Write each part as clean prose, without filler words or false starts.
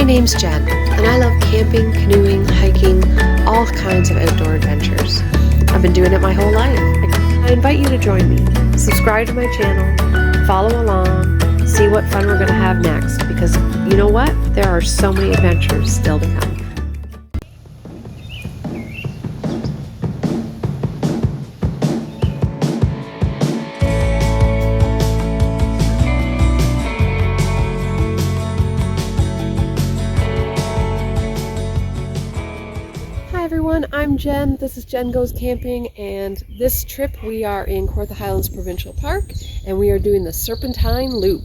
name's Jen, and I love camping, canoeing, hiking, all kinds of outdoor adventures. I've been doing it my whole life. I invite you to join me. Subscribe to my channel, follow along, see what fun we're going to have next, because you know what? There are so many adventures still to come. I'm Jen, this is Jen Goes Camping, and this trip we are in Kawartha Highlands Provincial Park and we are doing the Serpentine Loop.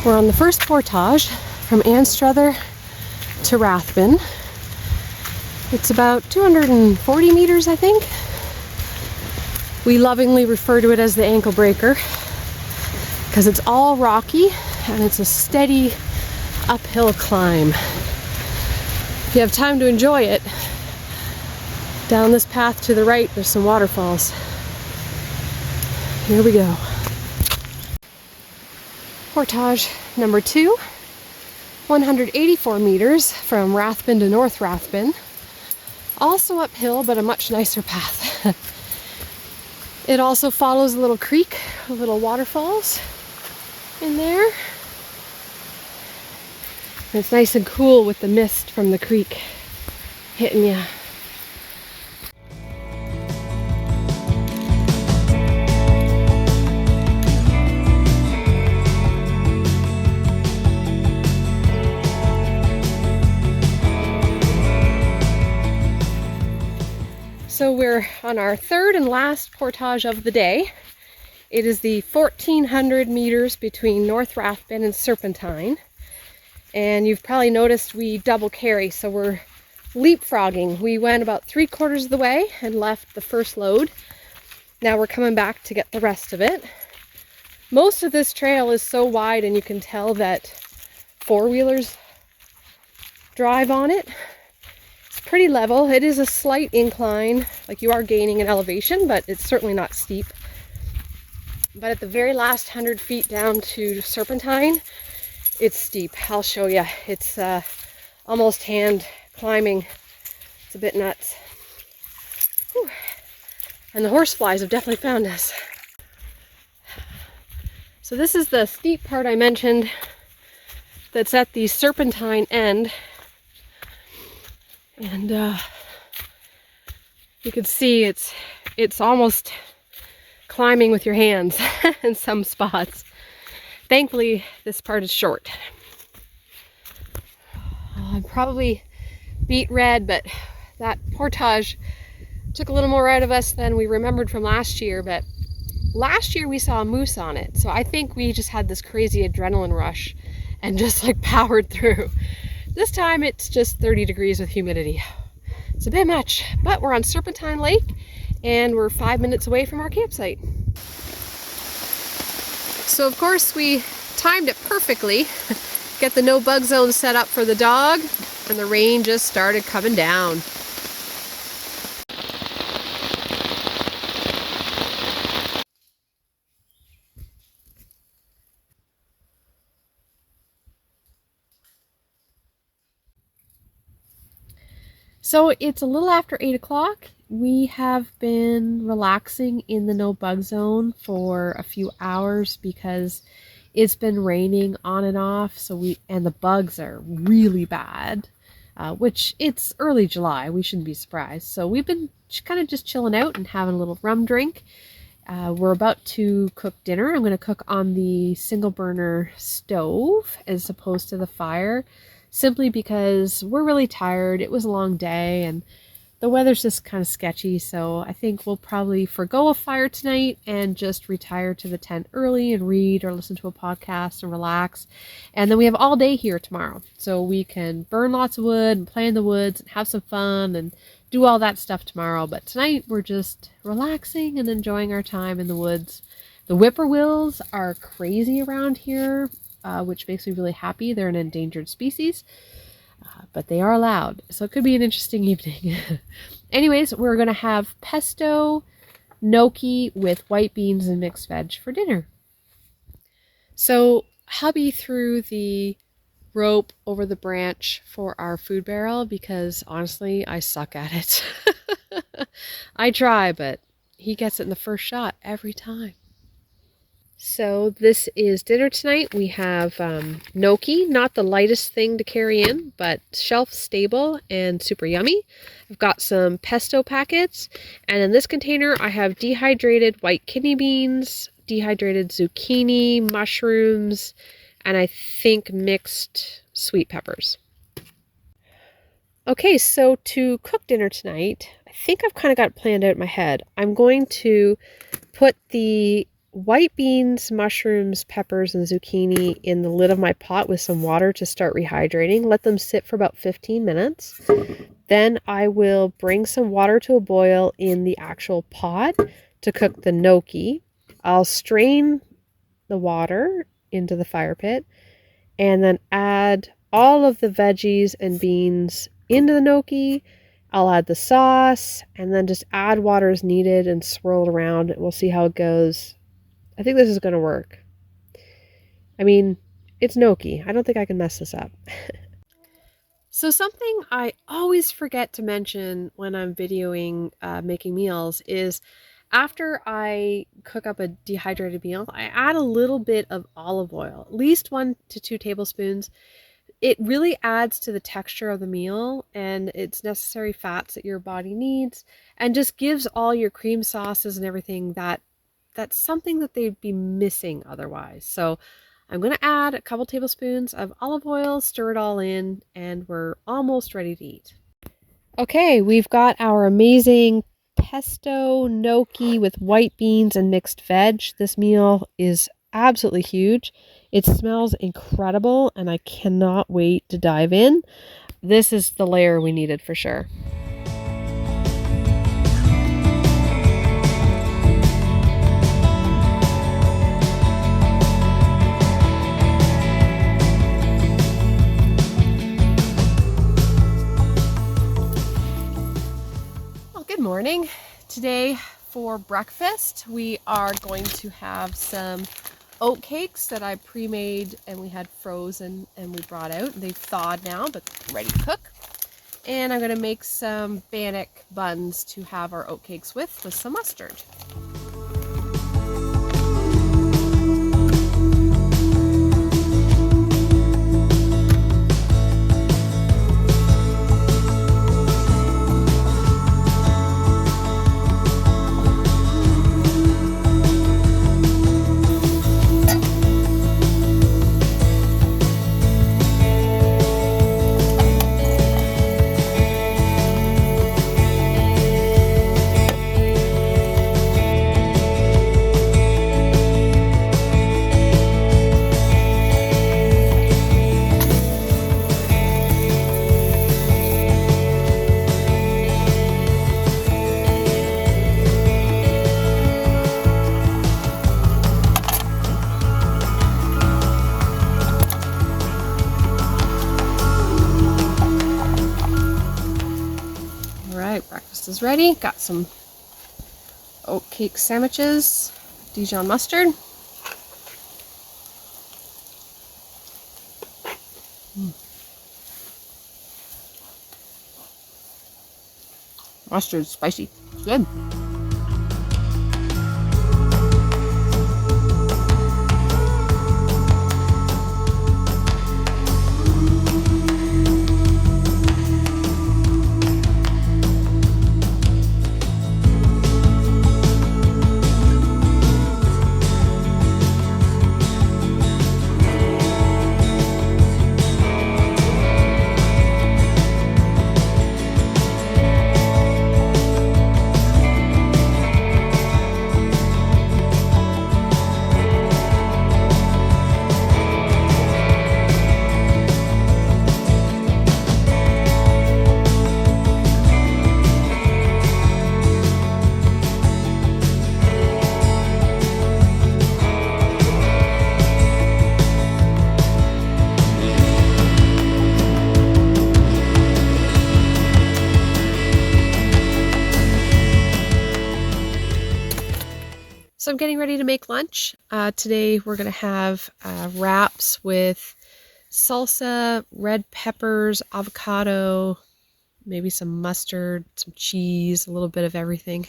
We're on the first portage from Anstruther to Rathbun. It's about 240 meters, I think. We lovingly refer to it as the ankle breaker because it's all rocky and it's a steady uphill climb. If you have time to enjoy it, down this path to the right there's some waterfalls. Here we go. Portage number 2, 184 meters from Rathbun to North Rathbun. Also uphill, but a much nicer path. It also follows a little creek, little waterfalls in there. And it's nice and cool with the mist from the creek hitting you. So we're on our third and last portage of the day. It is the 1400 meters between North Rathbun and Serpentine. And you've probably noticed we double carry, so we're leapfrogging. We went about 3/4 of the way and left the first load. Now we're coming back to get the rest of it. Most of this trail is so wide and you can tell that four-wheelers drive on it. Pretty level. It is a slight incline, like you are gaining in elevation, but it's certainly not steep. But at the very last 100 feet down to Serpentine, it's steep. I'll show you. It's almost hand climbing. It's a bit nuts. Whew. And the horseflies have definitely found us. So this is the steep part I mentioned that's at the Serpentine end. And you can see it's almost climbing with your hands in some spots. Thankfully, this part is short. I'm probably beat red, but that portage took a little more out of us than we remembered from last year. But last year we saw a moose on it, so I think we just had this crazy adrenaline rush and just like powered through. This time it's just 30 degrees with humidity. It's a bit much, but we're on Serpentine Lake and we're 5 minutes away from our campsite. So of course we timed it perfectly. Get the no bug zone set up for the dog and the rain just started coming down. So it's a little after 8 o'clock. We have been relaxing in the no bug zone for a few hours because it's been raining on and off. And the bugs are really bad, which it's early July. We shouldn't be surprised. So we've been kind of just chilling out and having a little rum drink. We're about to cook dinner. I'm going to cook on the single burner stove as opposed to the fire. Simply because we're really tired. It was a long day and the weather's just kind of sketchy, so I think we'll probably forgo a fire tonight and just retire to the tent early and read or listen to a podcast and relax. And then we have all day here tomorrow, so we can burn lots of wood and play in the woods and have some fun and do all that stuff tomorrow. But tonight we're just relaxing and enjoying our time in the woods. The whippoorwills are crazy around here, which makes me really happy. They're an endangered species. but they are allowed, so it could be an interesting evening. Anyways, we're going to have pesto gnocchi with white beans and mixed veg for dinner. So hubby threw the rope over the branch for our food barrel because honestly, I suck at it. I try, but he gets it in the first shot every time. So this is dinner tonight. We have gnocchi, not the lightest thing to carry in, but shelf stable and super yummy. I've got some pesto packets, and in this container I have dehydrated white kidney beans, dehydrated zucchini, mushrooms, and I think mixed sweet peppers. Okay, so to cook dinner tonight, I think I've kind of got it planned out in my head. I'm going to put the white beans, mushrooms, peppers, and zucchini in the lid of my pot with some water to start rehydrating. Let them sit for about 15 minutes. Then I will bring some water to a boil in the actual pot to cook the gnocchi. I'll strain the water into the fire pit and then add all of the veggies and beans into the gnocchi. I'll add the sauce and then just add water as needed and swirl it around. We'll see how it goes. I think this is going to work. I mean, it's gnocchi. I don't think I can mess this up. So something I always forget to mention when I'm videoing making meals is after I cook up a dehydrated meal, I add a little bit of olive oil, at least 1 to 2 tablespoons. It really adds to the texture of the meal and its necessary fats that your body needs and just gives all your cream sauces and everything that's something that they'd be missing otherwise. So I'm going to add a couple tablespoons of olive oil, stir it all in, and we're almost ready to eat. Okay, we've got our amazing pesto gnocchi with white beans and mixed veg. This meal is absolutely huge. It smells incredible, and I cannot wait to dive in. This is the layer we needed for sure. Good morning. Today for breakfast we are going to have some oat cakes that I pre-made and we had frozen and we brought out. They've thawed now but ready to cook. And I'm going to make some bannock buns to have our oat cakes with some mustard. Breakfast is ready. Got some oat cake sandwiches, Dijon mustard. Mustard's spicy. It's good. So I'm getting ready to make lunch. Today we're going to have wraps with salsa, red peppers, avocado, maybe some mustard, some cheese, a little bit of everything.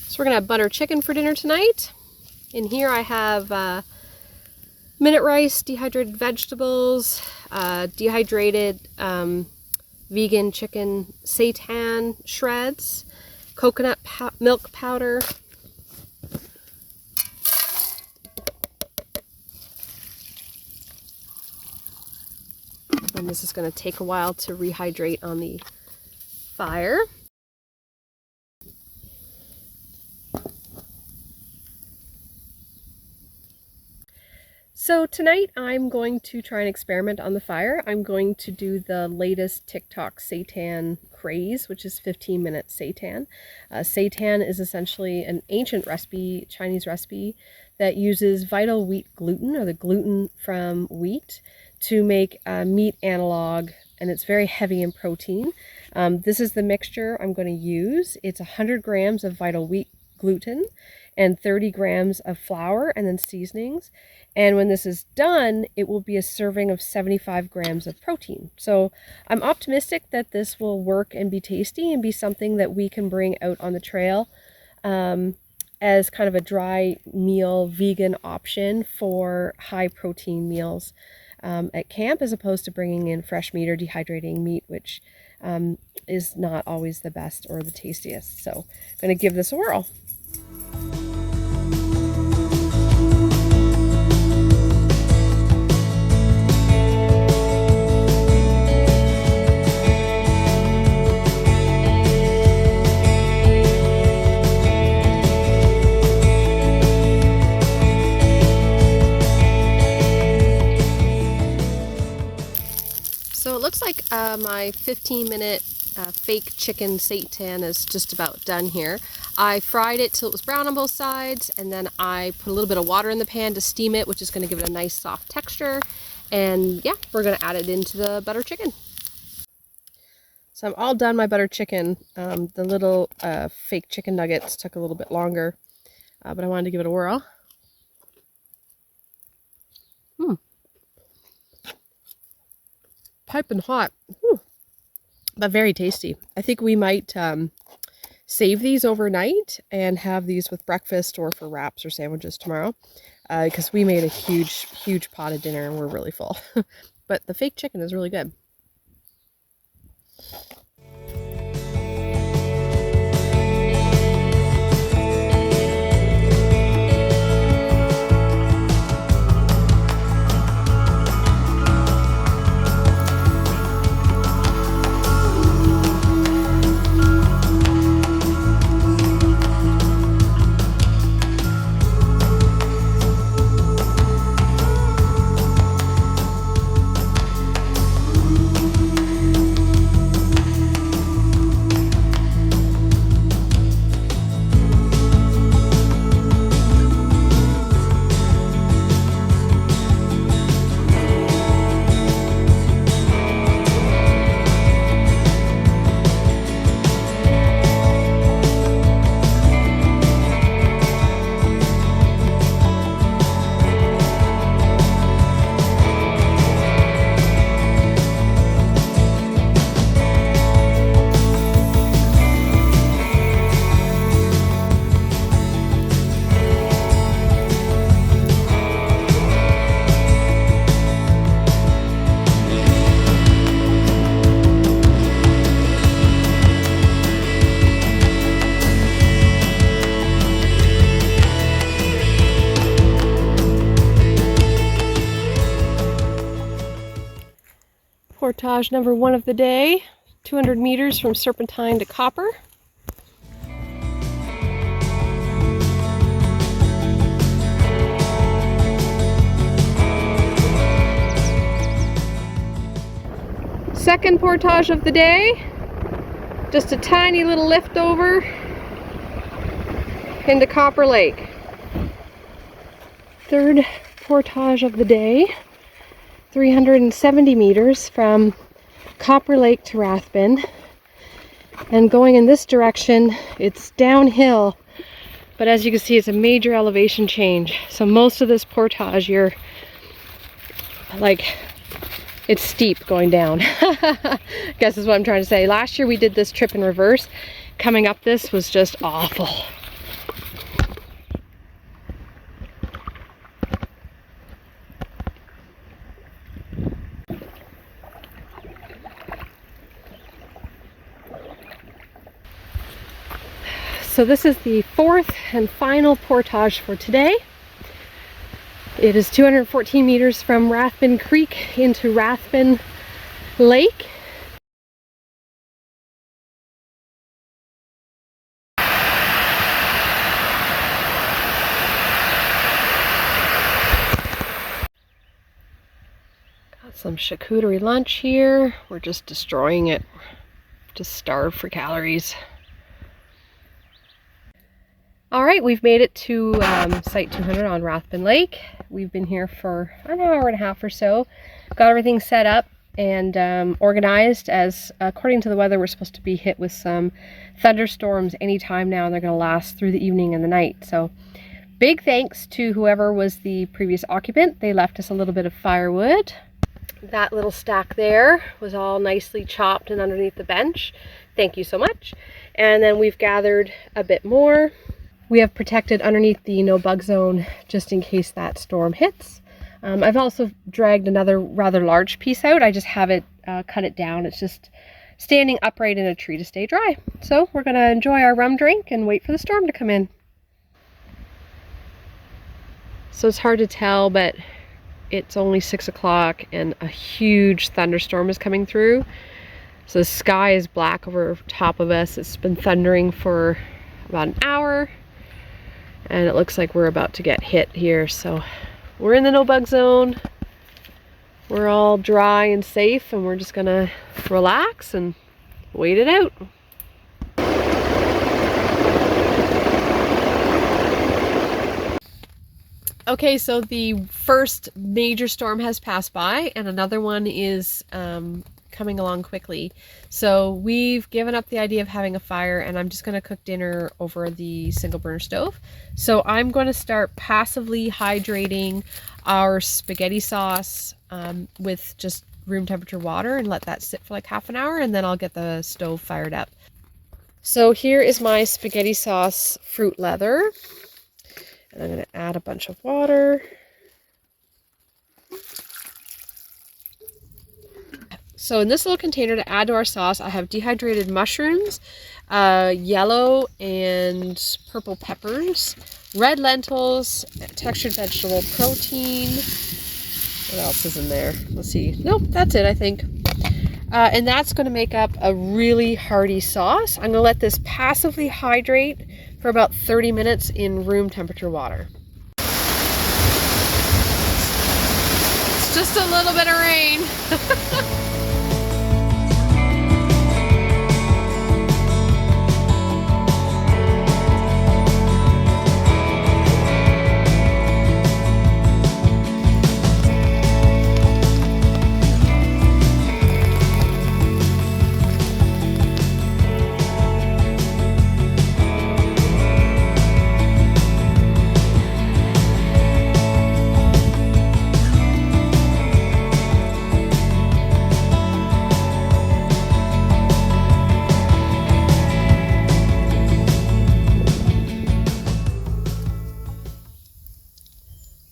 So we're going to have butter chicken for dinner tonight. In here I have minute rice, dehydrated vegetables, dehydrated vegan chicken seitan shreds, coconut milk powder, and this is going to take a while to rehydrate on the fire. So tonight I'm going to try an experiment on the fire. I'm going to do the latest TikTok seitan craze, which is 15-minute seitan. Seitan is essentially an ancient recipe, Chinese recipe, that uses vital wheat gluten, or the gluten from wheat, to make a meat analog, and it's very heavy in protein. This is the mixture I'm going to use. It's 100 grams of vital wheat gluten and 30 grams of flour and then seasonings. And when this is done, it will be a serving of 75 grams of protein. So I'm optimistic that this will work and be tasty and be something that we can bring out on the trail as kind of a dry meal vegan option for high protein meals at camp, as opposed to bringing in fresh meat or dehydrating meat, which is not always the best or the tastiest. So I'm going to give this a whirl. So it looks like my 15-minute fake chicken seitan is just about done here. I fried it till it was brown on both sides, and then I put a little bit of water in the pan to steam it, which is going to give it a nice soft texture. And yeah, we're going to add it into the butter chicken. So I'm all done my butter chicken. The little fake chicken nuggets took a little bit longer, but I wanted to give it a whirl. Piping hot. Whew. But very tasty. I think we might save these overnight and have these with breakfast or for wraps or sandwiches tomorrow, because we made a huge pot of dinner and we're really full. But the fake chicken is really good. Portage number 1 of the day, 200 meters from Serpentine to Copper. Second portage of the day, just a tiny little lift over into Copper Lake. Third portage of the day, 370 meters from Copper Lake to Rathbun. And going in this direction, it's downhill, but as you can see, it's a major elevation change. So most of this portage, you're like, it's steep going down. I guess is what I'm trying to say. Last year we did this trip in reverse. Coming up this was just awful. So this is the 4th and final portage for today. It is 214 meters from Rathbun Creek into Rathbun Lake. Got some charcuterie lunch here. We're just destroying it. Just starved for calories. All right, we've made it to Site 200 on Rathbun Lake. We've been here for an hour and a half or so. Got everything set up and organized, as according to the weather, we're supposed to be hit with some thunderstorms anytime now, and they're going to last through the evening and the night. So big thanks to whoever was the previous occupant. They left us a little bit of firewood. That little stack there was all nicely chopped and underneath the bench. Thank you so much. And then we've gathered a bit more. We have protected underneath the no bug zone just in case that storm hits. I've also dragged another rather large piece out. I just haven't cut it down. It's just standing upright in a tree to stay dry. So we're going to enjoy our rum drink and wait for the storm to come in. So it's hard to tell, but it's only 6 o'clock and a huge thunderstorm is coming through. So the sky is black over top of us. It's been thundering for about an hour. And it looks like we're about to get hit here. So we're in the no bug zone. We're all dry and safe, and we're just gonna relax and wait it out. Okay, so the first major storm has passed by and another one is coming along quickly. So we've given up the idea of having a fire, and I'm just going to cook dinner over the single burner stove. So I'm going to start passively hydrating our spaghetti sauce with just room temperature water and let that sit for like half an hour, and then I'll get the stove fired up. So here is my spaghetti sauce fruit leather, and I'm going to add a bunch of water. So in this little container to add to our sauce, I have dehydrated mushrooms, yellow and purple peppers, red lentils, textured vegetable protein. What else is in there? Let's see. Nope, that's it, I think. And that's going to make up a really hearty sauce. I'm going to let this passively hydrate for about 30 minutes in room temperature water. It's just a little bit of rain.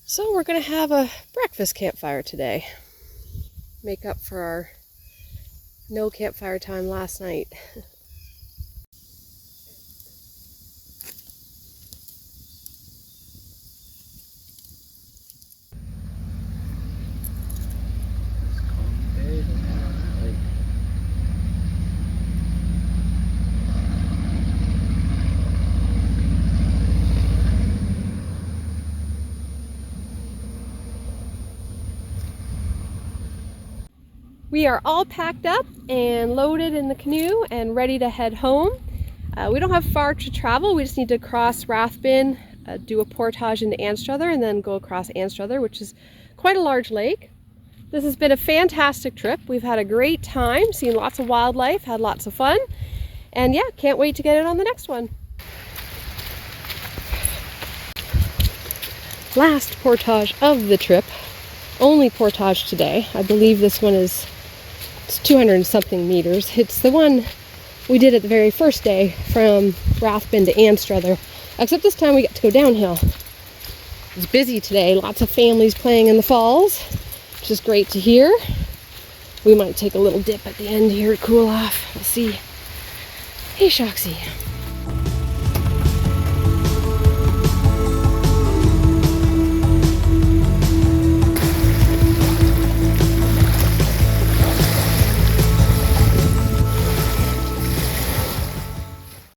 So we're going to have a breakfast campfire today. Make up for our no campfire time last night. We are all packed up and loaded in the canoe and ready to head home. We don't have far to travel. We just need to cross Rathbun, do a portage into Anstruther, and then go across Anstruther, which is quite a large lake. This has been a fantastic trip. We've had a great time, seen lots of wildlife, had lots of fun, and yeah, can't wait to get in on the next one. Last portage of the trip. Only portage today. I believe this one is 200 and something meters. It's the one we did at the very first day from Rathbun to Anstruther, except this time we get to go downhill. It's busy today, lots of families playing in the falls, which is great to hear. We might take a little dip at the end here to cool off. We'll see. Hey, Shoxy.